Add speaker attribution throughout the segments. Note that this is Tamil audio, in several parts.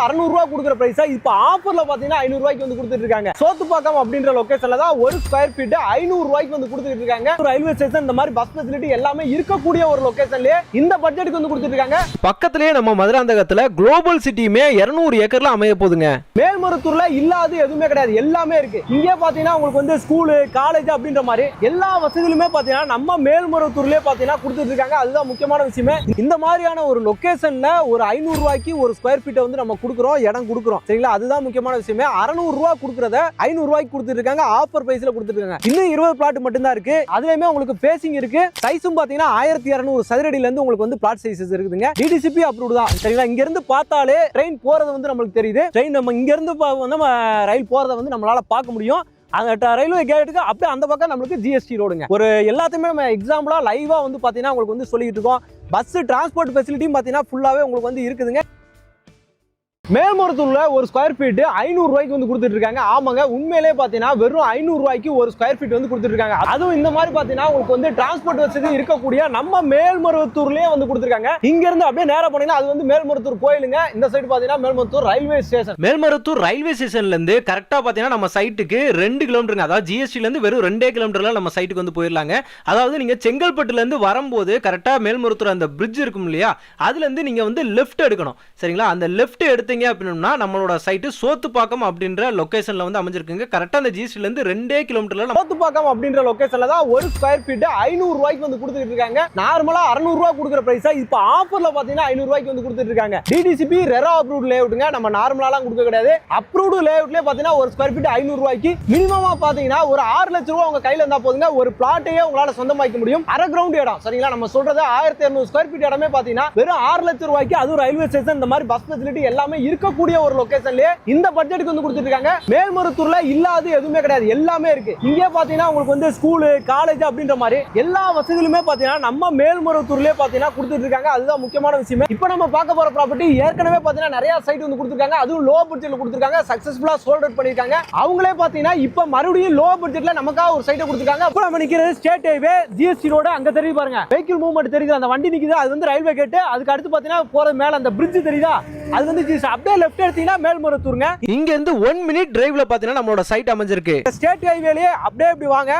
Speaker 1: 600 ரூபாய் கொடுக்குற பிரைஸா இப்போ ஆஃபர்ல பாத்தீங்கன்னா 500 ரூபாய்க்கு வந்து கொடுத்துட்டு இருக்காங்க. சோத்துப்பாக்கம் அப்படின்ற லொகேஷன்ல தான் ஒரு ஸ்கொயர் ஃபீட் 500 ரூபாய்க்கு வந்து கொடுத்துட்டு இருக்காங்க. ரயில்வே ஸ்டேஷன் இந்த மாதிரி பஸ் ஃபெசிலிட்டி எல்லாமே இருக்கக்கூடிய ஒரு லொகேஷன்லயே இந்த பட்ஜெட்டுக்கு வந்து கொடுத்துட்டு இருக்காங்க.
Speaker 2: பக்கத்திலேயே நம்ம மதுராந்தகத்துல குளோபல் சிட்டியுமே 200 ஏக்கர்ல அமைய போகுதுங்க.
Speaker 1: மேல்மருத்தூர்ல இல்லாத எதுவுமே கிடையாது, எல்லாமே இருக்கு. இங்கே பாத்தீங்கன்னா உங்களுக்கு வந்து ஸ்கூலு காலேஜ் அப்படின்ற மாதிரி எல்லா வசதிகளுமே பாத்தீங்கன்னா நம்ம மேல்மருத்தூர்லயே பாத்தீங்கன்னா கொடுத்துட்டு இருக்காங்க. அதுதான் முக்கியமான விஷயமே. இந்த மாதிரியான ஒரு லொகேஷன்ல ஒரு 500 ரூபாய்க்கு ஒரு ஸ்கொயர் ஃபீட்டை வந்து நம்ம கொடுக்குறோம், இடம் கொடுக்குறோம். சரிங்களா, அதுதான் முக்கியமான விஷயமே. 600 ரூபாய் கொடுக்குறத 500 ரூபாய்க்கு கொடுத்துட்டு இருக்காங்க. ஆஃபர் பிரைஸ்ல கொடுத்துட்டு இருக்காங்க. இன்னும் 20 பிளாட் மட்டும் தான் இருக்கு. அதுலயுமே உங்களுக்கு பேசிங் இருக்கு. சைஸும் பாத்தீங்கன்னா 1200 சதுரடியில இருந்து உங்களுக்கு வந்து பிளாட் சைஸஸ் இருக்குதுங்க. டிடிசிபி அப்ரூவ்ட் தான். சரிங்களா, இங்க இருந்து பார்த்தாலே ட்ரெயின் போறது வந்து நமக்கு தெரியுது. ட்ரெயின் நம்ம இங்க இருந்து நம்ம ரயில் போறதை வந்து நம்மளால பார்க்க முடியும். அந்த ரயில்வே கேட்டுக்கு அப்படியே அந்த பக்கம் நம்மளுக்கு ஜிஎஸ்டி ரோடுங்க. ஒரு எல்லாத்தையுமே நம்ம எக்ஸாம்பிளா லைவா வந்து பாத்தீங்கன்னா உங்களுக்கு வந்து சொல்லிட்டு இருக்கோம். பஸ் டிரான்ஸ்போர்ட் ஃபெசிலிட்டியும் பாத்தீங்கன்னா ஃபுல்லாவே உங்களுக்கு வந்து இருக்குதுங்க. மேல்மருத்தூர்ல ஒரு ஸ்கொயர் ஃபீட் 500 ரூபாய்க்கு வந்து கொடுத்துட்டு இருக்காங்க. ஆமாங்க, உண்மையிலே பாத்தீங்கன்னா வெறும் 500 ரூபாய்க்கு ஒரு ஸ்கொயர் ஃபீட் வந்து கொடுத்துட்டு இருக்காங்க. அதுவும் இந்த மாதிரி பாத்தீங்கன்னா உங்களுக்கு வந்து டிரான்ஸ்போர்ட் வசதி இருக்கக்கூடிய நம்ம மேல்மருத்தூர்லயே வந்து கொடுத்துருக்காங்க. இங்க இருந்து அப்படியே நேரா போனீங்கன்னா அது வந்து மேல்மருத்தூர் கோயிலுங்க. இந்த சைடு பாத்தீங்கன்னா Melmaruthur railway station.
Speaker 2: Melmaruthur railway ஸ்டேஷன்ல இருந்து கரெக்டா பாத்தீங்கன்னா நம்ம சைட்டுக்கு 2 கிலோமீட்டருங்க. அதாவது ஜிஎஸ்டில இருந்து வெறும் 2 கிலோமீட்டர்ல நம்ம சைட்டுக்கு வந்து போயிடலாங்க. அதாவது நீங்க செங்கல்பட்டுல இருந்து வரும்போது கரெக்டா மேல்மருத்தூர் அந்த பிரிட்ஜ் இருக்கும் இல்லையா, அதுல இருந்து நீங்க வந்து லெஃப்ட் எடுக்கணும். சரிங்களா, அந்த லெஃப்ட் எடுத்தீங்க அப்படின்னா நம்மளோட சைட்டு சோத்துப்பாக்கம் அப்படின்ற லொகேஷன்ல வந்து அமைஞ்சிருக்குங்க. கரெக்டா அந்த ஜிஎஸ்டில இருந்து 2 கிலோமீட்டர்ல
Speaker 1: சோத்துப்பாக்கம் அப்படின்ற லொகேஷன்ல தான் ஒரு ஸ்கொயர் ஃபீட் 500 ரூபாய்க்கு வந்து கொடுத்துட்டு இருக்காங்க. நார்மலா 600 ரூபாய் கொடுக்குற பிரைஸா இப்போ ஆஃபர்ல பாத்தீங்கன்னா 500 ரூபாய்க்கு வந்து கொடுத்துட்டு இருக்காங்க. டிடிசிபி ரெரா அப்ரூவ்ட் லேஅவுட்ங்க. நம்ம நார்மலாலாம் கொடுக்க கிடையாது. அப்ரூவ்ட் லேஅவுட்லயே பாத்தீங்கன்னா ஒரு ஸ்கொயர் ஃபீட் 500 ரூபாய்க்கு மினிமமா பாத்தீங்கன்னா ஒரு 6 லட்சம் ரூபாய் உங்க கையில இருந்தா போதுங்க. ஒரு பிளாட்டையே உங்களால சொந்தமாக்க முடியும். அரை கிரவுண்ட் இடம். சரிங்களா, நம்ம சொல்றது 1200 ஸ்கொயர் ஃபீட் இடமே பாத்தீங்கன்னா வெறும் 6 லட்சம் ரூபாய்க்கு, அதுவும் ரயில்வே ஸ்டேஷன் இந்த மாதிரி பஸ் ஃபெசிலிட்டி எல்லாமே இருக்கக்கூடிய ஒரு லொகேஷன்ல இந்த பட்ஜெட்டுக்கு வந்து கொடுத்துட்டு இருக்காங்க. மேல்மருத்தூர்ல இல்லாத எதுவுமே கிடையாது, எல்லாமே இருக்கு. இங்கே பாத்தீங்கன்னா உங்களுக்கு வந்து ஸ்கூலு காலேஜ் அப்படின்ற மாதிரி எல்லா வசதிகளுமே பாத்தீங்கன்னா நம்ம மேல்மருத்தூர்லயே பாத்தீங்கன்னா கொடுத்துட்டு இருக்காங்க. அதுதான் முக்கியமான விஷயம். இப்போ நம்ம பார்க்க போற ப்ராப்பர்ட்டி ஏற்கனவே பாத்தீங்கன்னா நிறைய சைட் வந்து கொடுத்துருக்காங்க. அதுவும் லோ பட்ஜெட்ல கொடுத்துருக்காங்க. சக்சஸ்ஃபுல்லா சோல்ட் அவுட் பண்ணிருக்காங்க. அவங்களே பாத்தீங்கன்னா இப்போ மறுபடியும் லோ பட்ஜெட்ல நமக்காக ஒரு சைட்டை கொடுத்துருக்காங்க. இப்போ நம்ம நிக்கிறது ஸ்டேட் ஹைவே ஜிஎஸ்டி ரோடு. அங்க தெரியுது பாருங்க, வெஹிக்கிள் மூவ்மெண்ட் தெரியுது. அந்த வண்டி நிக்குது, அது வந்து ரயில்வே கேட். அதுக்கு அடுத்து பாத்தீங்கன்னா போற மேல அந்த பிரிட்ஜ் தெரியுதா, அது வந்து அப்படியே லெஃப்ட் எடுத்தீங்கன்னா மேல்மருத்தூருங்க.
Speaker 2: இங்க இருந்து 1 மினிட் டிரைவ்ல பாத்தீங்கன்னா நம்மளோட சைட் அமைஞ்சிருக்கு.
Speaker 1: ஸ்டேட் ஹைவேலயே அப்படியே இப்படி வாங்க,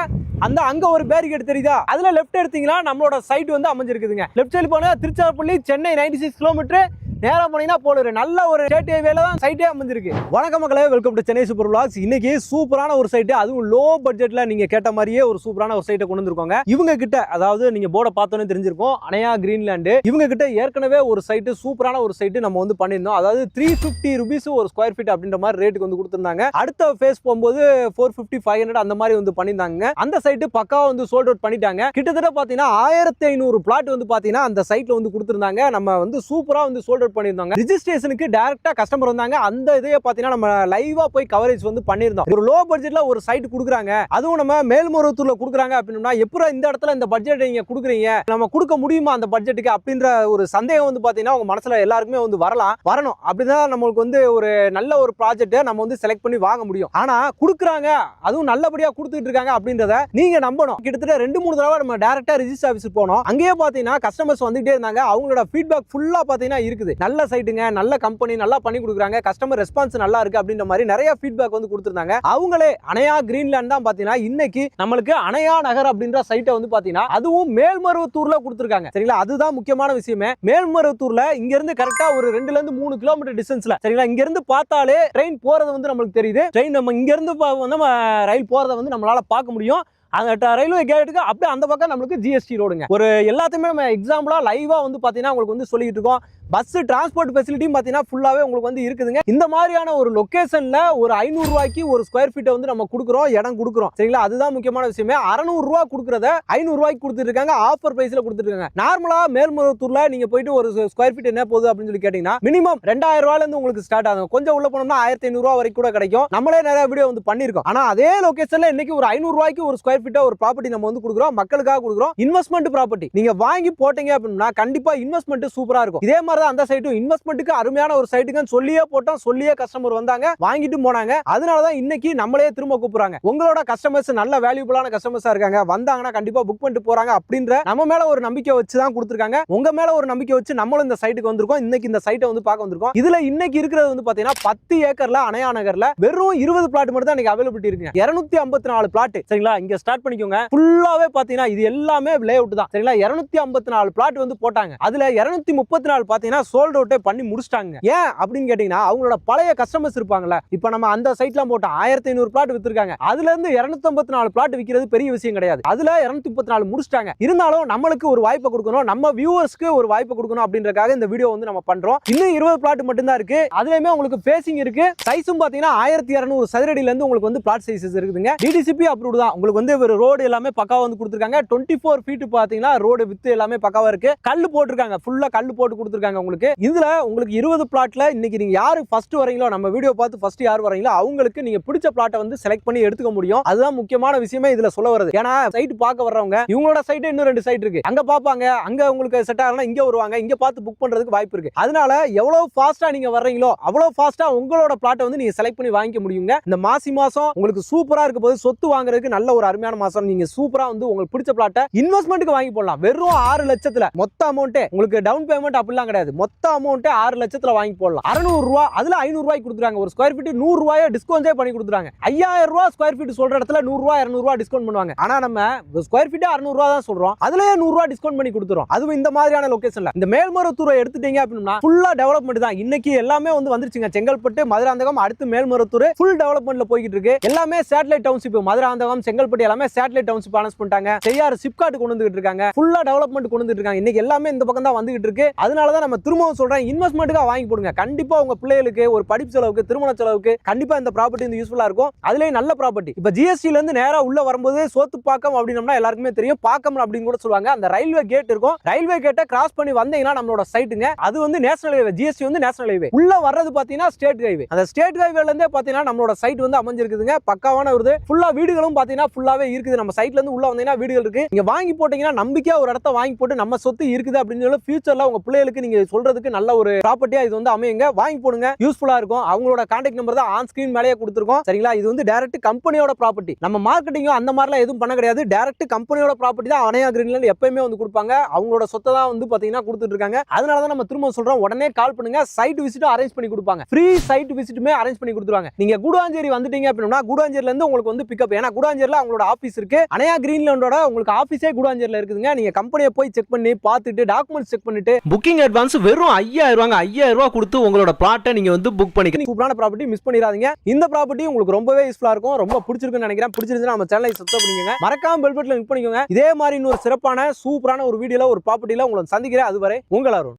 Speaker 1: அந்த அங்க ஒரு பேரிகேட் தெரியுதா, அதுல லெஃப்ட் எடுத்தீங்கன்னா நம்மளோட சைட் வந்து அமைஞ்சிருக்குதுங்க. லெஃப்ட் சைடு போனா திருச்சிராப்பள்ளி சென்னை 96 கிலோமீட்டர். நேரா போனீங்கன்னா போல நல்ல ஒரு ஸ்டேட் ஹைவேல தான் சைட்டே அமைஞ்சிருக்கு. வணக்கம் மக்களே, welcome to Chennai super vlogs. இன்னைக்கு சூப்பரான ஒரு சைட், அதுவும் லோ பட்ஜெட்ல நீங்க கேட்ட மாதிரியே ஒரு சூப்பரான ஒரு சைட்டை கொண்டு வந்திருக்காங்க. இவங்க கிட்ட, அதாவது நீங்க போர்டை பார்த்தோன்னே தெரிஞ்சிருக்கும், அணையா கிரீன்லாண்டு. இவங்க கிட்ட ஏற்கனவே ஒரு சைட்டு, சூப்பரான ஒரு சைட்டு நம்ம வந்து பண்ணியிருந்தோம். அதாவது 350 rupees ஒரு ஸ்கொயர் ஃபீட் அப்படின்ற மாதிரி ரேட்டுக்கு வந்து கொடுத்திருந்தாங்க. அடுத்த ஃபேஸ் போகும்போது 450 500 அந்த மாதிரி வந்து பண்ணியிருந்தாங்க. அந்த சைட்டு பக்காவா வந்து சோல்ட் அவுட் பண்ணிட்டாங்க. கிட்டத்தட்ட பாத்தீங்கன்னா 1500 பிளாட் வந்து பாத்தீங்கன்னா அந்த சைட்ல வந்து கொடுத்திருந்தாங்க. நம்ம வந்து சூப்பரா வந்து சோல்ட் அவுட் பண்ணியிருந்தாங்க. ரிஜிஸ்ட்ரேஷனுக்கு டைரக்டா கஸ்டமர் வந்தாங்க. அந்த இதையே பாத்தீங்கன்னா நம்ம லைவா போய் கவரேஜ் வந்து பண்ணியிருந்தோம். ஒரு லோ பட்ஜெட்ல ஒரு சைட் கொடுக்குறாங்க, அதுவும் நம்ம மேல்மருத்தூர்ல கொடுக்குறாங்க அப்படின்னா எப்பறம் இந்த இடத்துல இந்த பட்ஜெட் நீங்க கொடுக்குறீங்க, நம்ம கொடுக்க முடியுமா அந்த பட்ஜெட்டுக்கு அப்படின்ற ஒரு சந்தேகம் வந்து பாத்தீங்கன்னா உங்க மனசுல எல்லாருக்குமே வந்து வரணும். அப்படிதான் நம்மளுக்கு வந்து ஒரு நல்ல ஒரு ப்ராஜெக்ட்டை நம்ம வந்து செலக்ட் பண்ணி வாங்க முடியும். ஆனா கொடுக்குறாங்க, அதுவும் நல்லபடியா கொடுத்துட்டு இருக்காங்க அப்படின்றத நீங்க நம்பணும். கிட்டத்தட்ட 2-3 தடவை நம்ம டைரக்டா ரிஜிஸ்டர் ஆபீஸ் போனோம். அங்கேயே பாத்தீங்கன்னா கஸ்டமர்ஸ் வந்துட்டே இருந்தாங்க. அவங்களோட ஃபீட்பேக் ஃபுல்லா பாத்தீங்கன்னா இருக்குது. நல்ல சைட்டுங்க, நல்ல கம்பெனி, நல்லா பண்ணி கொடுக்குறாங்க, கஸ்டமர் ரெஸ்பான்ஸ் நல்லா இருக்கு அப்படின்ற மாதிரி நிறைய ஃபீட்பேக் வந்து கொடுத்திருந்தாங்க. அவங்களே அணையா கிரீன்லாண்ட் தான் பாத்தீங்கன்னா இன்னைக்கு நம்மளுக்கு அணையா நகர் அப்படின்ற சைட்டை வந்து பாத்தீங்கன்னா அதுவும் மேல்மருவத்தூர்ல கொடுத்திருக்காங்க. சரிங்களா, அதுதான் முக்கியமான விஷயமே. மேல்மருவத்தூர்ல இங்க இருந்து கரெக்டா ஒரு 2 ல இருந்து 3 கிலோமீட்டர் டிஸ்டன்ஸ்ல, சரிங்களா, இங்க இருந்து பார்த்தாலே ட்ரெயின் போறது வந்து நம்மளுக்கு தெரியுது. ட்ரெயின் நம்ம இங்க இருந்து நம்ம ரயில் போறதை வந்து நம்மளால பார்க்க முடியும். அந்த ரயில்வே கேட்டுக்கு அப்படியே அந்த பக்கம் நம்மளுக்கு ஜிஎஸ்டி ரோடுங்க. ஒரு எல்லாத்தையுமே நம்ம எக்ஸாம்பிளா லைவா வந்து பாத்தீங்கன்னா உங்களுக்கு வந்து சொல்லிட்டு இருக்கோம். பஸ் டிரான்ஸ்போர்ட் ஃபெசிலிட்டியும் பாத்தீங்கன்னா ஃபுல்லாவே உங்களுக்கு வந்து இருக்குதுங்க. இந்த மாதிரியான ஒரு லொகேஷன்ல ஒரு 500 ரூபாய்க்கு ஒரு ஸ்கொயர் ஃபீட்டை வந்து நம்ம கொடுக்குறோம், இடம் கொடுக்குறோம். சரிங்களா, அதுதான் முக்கியமான விஷயமே. 600 ரூபாய் கொடுக்குறத 500 ரூபாய்க்கு கொடுத்துட்டு இருக்காங்க. ஆஃபர் பிரைஸ்ல கொடுத்துட்டு இருக்காங்க. நார்மலா மேல்மருவத்தூர்ல நீங்க போயிட்டு ஒரு ஸ்கொயர் ஃபீட் என்ன போகுது அப்படின்னு சொல்லி கேட்டீங்கன்னா மினிமம் 2000 ரூபாயில இருந்து உங்களுக்கு ஸ்டார்ட் ஆகும். கொஞ்சம் உள்ள போனோம்னா 1500 ரூபாய் வரைக்கும் கூட கிடைக்கும். நம்மளே நிறைய வீடியோ வந்து பண்ணிருக்கோம். ஆனா அதே லொகேஷன்ல இன்னைக்கு ஒரு 500 ரூபாய்க்கு ஒரு ஸ்கொயர் ஃபீட்டை ஒரு ப்ராப்பர்ட்டி நம்ம வந்து கொடுக்குறோம், மக்களுக்காக கொடுக்குறோம். இன்வெஸ்ட்மெண்ட் ப்ராப்பர்ட்டி நீங்க வாங்கி போட்டீங்க அப்படின்னா கண்டிப்பா இன்வெஸ்ட்மெண்ட் சூப்பரா இருக்கும். இதே மாதிரி மாதிரி தான் அந்த சைட்டும் இன்வெஸ்ட்மெண்ட்டுக்கு அருமையான ஒரு சைட்டுக்குன்னு சொல்லியே போட்டோம், சொல்லியே கஸ்டமர் வந்தாங்க, வாங்கிட்டு போனாங்க. அதனாலதான் இன்னைக்கு நம்மளே திரும்ப கூப்பிடுறாங்க. உங்களோட கஸ்டமர்ஸ் நல்ல வேல்யூபிளான கஸ்டமர்ஸா இருக்காங்க, வந்தாங்கன்னா கண்டிப்பா புக் பண்ணிட்டு போறாங்க அப்படின்ற நம்ம மேல ஒரு நம்பிக்கை வச்சு தான் கொடுத்துருக்காங்க. உங்க மேல ஒரு நம்பிக்கை வச்சு நம்மளும் இந்த சைட்டுக்கு வந்திருக்கோம். இன்னைக்கு இந்த சைட்டை வந்து பார்க்க வந்திருக்கோம். இதுல இன்னைக்கு இருக்கிறது வந்து பாத்தீங்கன்னா 10 ஏக்கர்ல அணையா நகர்ல வெறும் 20 பிளாட் மட்டும் தான் இன்னைக்கு அவைலபிலிட்டி இருக்கு. 254 பிளாட் சரிங்களா. இங்க ஸ்டார்ட் பண்ணிக்கோங்க. ஃபுல்லாவே பாத்தீங்கன்னா இது எல்லாமே லே அவுட் தான் சரிங்களா. 254 பிளாட் வந்து போட்டாங்க. அதுல 234 பாத்தீங்கன்னா சோல்ட் அவுட்டே பண்ணி முடிச்சிட்டாங்க. ஏன் அப்படின்னு கேட்டீங்கன்னா அவங்களோட பழைய கஸ்டமர்ஸ் இருப்பாங்கல்ல. இப்போ நம்ம அந்த சைட்லாம் போட்டோம் 1500 பிளாட் வித்துருக்காங்க. அதுல இருந்து 254 பிளாட் விக்கிறது பெரிய விஷயம் கிடையாது. அதுல 234 முடிச்சிட்டாங்க. இருந்தாலும் நம்மளுக்கு ஒரு வாய்ப்பை கொடுக்கணும், நம்ம வியூவர்ஸ்க்கு ஒரு வாய்ப்பை கொடுக்கணும் அப்படின்றதுக்காக இந்த வீடியோ வந்து நம்ம பண்றோம். இன்னும் 20 பிளாட் மட்டும் தான் இருக்கு. அதுலயுமே உங்களுக்கு ஃபேசிங் இருக்கு. சைஸும் பாத்தீங்கன்னா 1200 சதுரடியில இருந்து உங்களுக்கு வந்து பிளாட் சைஸஸ் இருக்குதுங்க. டிடிசிபி அப்ரூவ்ட் தான். உங்களுக்கு வந்து ஒரு ரோடு எல்லாமே பக்காவா வந்து கொடுத்துருக்காங்க. 24 ஃபீட் பாத்தீங்கன்னா ரோடு வித்து எல்லாமே பக்காவா இருக்கு. கல்லு போட்டுருக்காங்க, ஃபுல்லா கல்லு போட்டு கொடுத்துருக்காங்க உங்களுக்கு. இதுல உங்களுக்கு 20 பிளாட்ல இன்னைக்கு நீங்க யாரு ஃபர்ஸ்ட் வரீங்களோ, நம்ம வீடியோ பார்த்து ஃபர்ஸ்ட் யார் வரீங்களோ அவங்களுக்கு நீங்க பிடிச்ச பிளாட்டை வந்து செலக்ட் பண்ணி எடுத்துக்க முடியும். அதுதான் முக்கியமான விஷயமே இதுல சொல்ல வருது. ஏன்னா சைட் பார்க்க வர்றவங்க இவங்களோட சைட் இன்னும் 2 சைட் இருக்கு, அங்க பாப்பாங்க, அங்க உங்களுக்கு செட் ஆகலாம், இங்க வருவாங்க, இங்க பார்த்து புக் பண்றதுக்கு வாய்ப்பு இருக்கு. அதனால எவ்வளவு ஃபாஸ்டா நீங்க வர்றீங்களோ அவ்வளவு ஃபாஸ்டா உங்களோட பிளாட்டை வந்து நீங்க செலக்ட் பண்ணி வாங்கிக்க முடியுங்க. இந்த மாசம் உங்களுக்கு சூப்பரா இருக்க போது சொத்து வாங்குறதுக்கு நல்ல ஒரு அருமையான மாசம். நீங்க சூப்பரா வந்து உங்களுக்கு பிடிச்ச பிளாட்டை இன்வெஸ்ட்மெண்ட்டுக்கு வாங்கி போடலாம். வெறும் 6 லட்சத்துல மொத்த அமௌண்ட் உங்களுக்கு டவுன் பேமெண்ட் அப்படிலாம் கிடையாது. மொத்த அமௌண்ட் 6 லட்சத்துல வாங்கி போடலாம். 600 ரூபாய் அதுல 500 ரூபாய்க்கு கொடுத்துறாங்க. ஒரு ஸ்கொயர் ஃபீட் 100 ரூபாயை டிஸ்கவுண்டே பண்ணி கொடுத்துறாங்க. 5000 ரூபாய் ஸ்கொயர் ஃபீட் சொல்ற இடத்துல 100 ரூபாய் 200 ரூபாய் டிஸ்கவுண்ட் பண்ணுவாங்க. ஆனா நம்ம ஸ்கொயர் ஃபீட் 600 ரூபாய் தான் சொல்றோம், அதுலயே 100 ரூபாய் டிஸ்கவுண்ட் பண்ணி கொடுத்துறோம். அதுவும் இந்த மாதிரியான லொகேஷன்ல. இந்த மேல்மருவத்தூரை எடுத்துட்டீங்க அப்படின்னா ஃபுல்லா டெவலப்மெண்ட் தான். இன்னைக்கு எல்லாமே வந்து வந்துருச்சுங்க. செங்கல்பட்டு, மதுராந்தகம், அடுத்து மேல்மருவத்தூர் ஃபுல் டெவலப்மெண்ட்ல போய்கிட்டு இருக்கு. எல்லாமே சேட்டலைட் டவுன்ஷிப். மதுராந்தகம், செங்கல்பட்டு எல்லாமே சேட்டலைட் டவுன்ஷிப் அனௌன்ஸ் பண்ணிட்டாங்க. செய்யாறு சிப்காட் கொண்டு வந்துட்டு இருக்காங்க. ஃபுல்லா டெவலப்மெண்ட் கொண்டு வந்துட்டு இருக்காங்க. இன்னைக்கு எல்லாமே இந்த பக்கம் தான் வந்துகிட்டு இருக்கு. அதனால தான் நம்ம திரும்பவும் சொல்றேன், இன்வெஸ்ட்மெண்ட்டுக்கு வாங்கி போடுங்க. கண்டிப்பா உங்க பிள்ளைகளுக்கு ஒரு படிப்பு செலவுக்கு, திருமண செலவுக்கு கண்டிப்பா இந்த ப்ராப்பர்ட்டி வந்து யூஸ்ஃபுல்லா இருக்கும். அதுலயே நல்ல ப்ராப்பர்ட்டி. இப்ப ஜிஎஸ்டில இருந்து நேரா உள்ள வரும்போது சோத்துப்பாக்கம் அப்படின்னா எல்லாருக்குமே தெரியும், பாக்கம் அப்படின்னு கூட சொல்லுவாங்க. அந்த ரயில்வே கேட் இருக்கும். ரயில்வே கேட்டை கிராஸ் பண்ணி வந்தீங்கன்னா நம்மளோட சைட்டுங்க. அது வந்து நேஷனல் ஹைவே. ஜிஎஸ்டி வந்து நேஷனல் ஹைவே. உள்ள வர்றது பாத்தீங்கன்னா ஸ்டேட் ஹைவே. அந்த ஸ்டேட் ஹைவேல இருந்தே பாத்தீங்கன்னா நம்மளோட சைட் வந்து அமைஞ்சிருக்குதுங்க. பக்காவான ஒரு ஃபுல்லா வீடுகளும் பாத்தீங்கன்னா ஃபுல்லாவே இருக்குது. நம்ம சைட்ல இருந்து உள்ள வந்தீங்கன்னா வீடுகள் இருக்கு. நீங்க வாங்கி போட்டீங்கன்னா நம்பிக்கையா ஒரு இடத்த வாங்கி போட்டு நம்ம சொத்து இருக்குது அப்படின்னு சொல்லி ஃபியூச்சர்ல உங்க பிள்ளைகளுக்கு நீங்க சொல்றதுக்கு நல்ல ஒரு ப்ராப்பர்ட்டியா இது வந்து அமையுங்க. வாங்கி போடுங்க, யூஸ்ஃபுல்லா இருக்கும். அவங்களோட கான்டாக்ட் நம்பர் தான் ஆன் ஸ்கிரீன் மேலேயே கொடுத்துருக்கோம் சரிங்களா. இது வந்து டைரக்ட் கம்பெனியோட ப்ராப்பர்ட்டி. நம்ம மார்க்கெட்டிங்கோ அந்த மாதிரிலாம் எதுவும் பண்ண கிடையாது. டைரக்ட் கம்பெனியோட ப்ராப்பர்ட்டி தான் அணையா கிரீன்லேண்ட் எப்பயுமே வந்து கொடுப்பாங்க. அவங்களோட சொத்தை தான் வந்து பாத்தீங்கன்னா கொடுத்துட்டு இருக்காங்க. அதனால தான் நம்ம திரும்ப சொல்றோம், உடனே கால் பண்ணுங்க. சைட் விசிட்டும் அரேஞ்ச் பண்ணி கொடுப்பாங்க. ஃப்ரீ சைட் விசிட்டுமே அரேஞ்ச் பண்ணி கொடுத்துருவாங்க. நீங்க கூடாஞ்சேரி வந்துட்டீங்க அப்படின்னா கூடாஞ்சேரில இருந்து உங்களுக்கு வந்து பிக்கப். ஏன்னா கூடாஞ்சேரில அவங்களோட ஆபீஸ் இருக்கு. அணையா கிரீன்லேண்டோட உங்களுக்கு ஆபீஸே கூடாஞ்சேரில இருக்குதுங்க. நீங்க கம்பெனியை போய் செக் பண்ணி பார்த்துட்டு டாக்குமெண்ட்ஸ் செக் பண்ணிட்டு
Speaker 2: புக்கிங் அட்வான்ஸ் வெறும் 5000 ரூபாய் கொடுத்து உங்களோட பிளாட்டை நீங்க வந்து புக் பண்ணிக்கலாம்.
Speaker 1: சூப்பரான ப்ராப்பர்ட்டி, மிஸ் பண்ணிடாதீங்க. இந்த ப்ராப்பர்ட்டி உங்களுக்கு ரொம்பவே யூஸ்ஃபுல்லா இருக்கும். ரொம்ப பிடிச்சிருக்குன்னு நினைக்கிறேன். பிடிச்சிருந்தா நம்ம சேனலை சப்ஸ்கிரைப் பண்ணிக்கோங்க. மறக்காம பெல் பட்டனை கிளிக் பண்ணிக்கோங்க. இதே மாதிரி இன்னொரு சிறப்பான சூப்பரான ஒரு வீடியோல ஒரு ப்ராப்பர்ட்டில உங்களை சந்திக்கிறேன். அதுவரை உங்கள் அருண்.